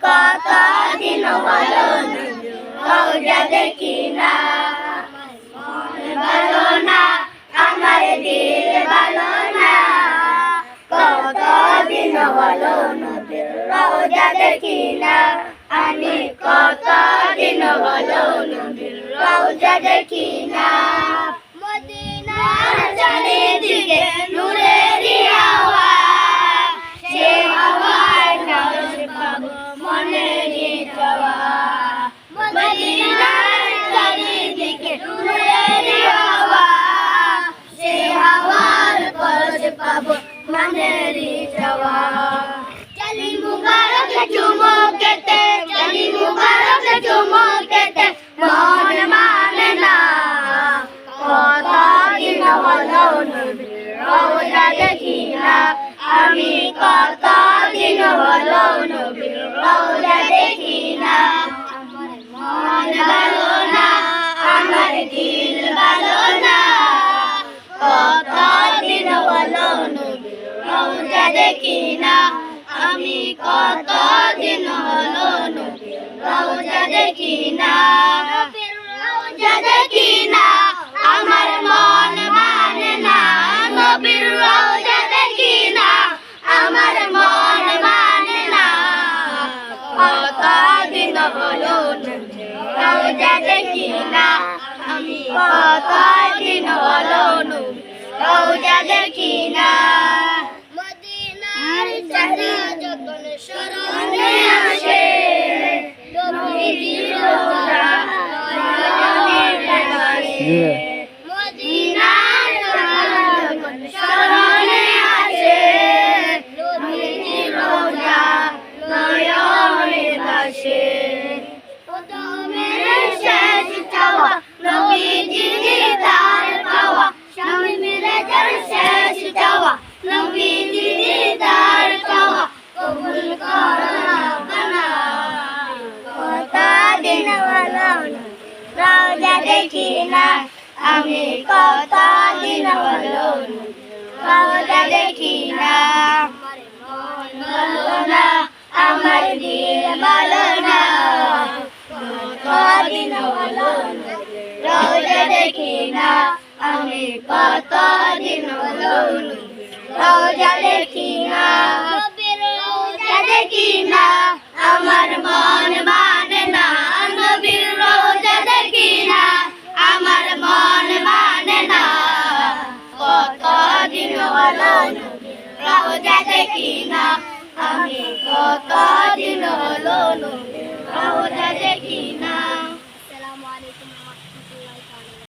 কতদিন হলো রোজা দেখি না, মন ভালো না, আমার দিল ভালো না, কতদিন হলো নবীর রোজা দেখি না, আমি কতদিন হলো নবীর রোজা দেখি না। মদিনার চারিদিকে নূরেরই হাওয়া, সে হাওয়ায় নাজ পাবো মনেরই চাওয়া। মদিনার চারিদিকে নূরেরই হাওয়া, সে হাওয়ার পরশ পাবো মনেরই চাওয়া। চলি মুবারক চুমকেতে, চলি মুবারক চুমকেতে, মন মানে না, কতদিন হলো নবীর রোজা দেখি না, আমি কতদিন হলো নবীর রোজা দেখি না। আমার মন ভালো না, আমার দিল ভালো না, কতদিন হলো নবীর রোজা দেখি না, আমি কতদিন হলো নবীর রোজা দেখি না। রোজা দেখি না, আমার মন মানে না, নবীর রোজা দেখি না, আমার মন মানে না, কতদিন হলো নবীর রোজা দেখি না, আমি কতদিন হলো নবীর রোজা দেখি না। মদিনার চেহারা যখন স্মরণে আসে, নবীর রোজা নয়নে ভাসে। মদিনার চেহারা যখন স্মরণে আসে, নবীর রোজা নয়নে ভাসে। প্রথমের শেষ চাওয়া নবীজির দিদার পাওয়া, স্বামী মিরাজের শেষ চাওয়া নবীজির দিদার পাওয়া, কবুল করো রাব্বানা। কতদিন হলো রোজা দেখি না, আমি কতদিন হলো রোজা দেখি না। মন ভালো না, আমার দিল ভালো না, কতদিন হলো রোজা দেখি না, আমি কতদিন হলো রোজা দেখি না। রোজা দেখি না, আমার মন মানে না, নবীর রোজা দেখি না, আমার মন মানে না, কতদিন হলো রোজা দেখি না, আমি কতদিন হলো রোজা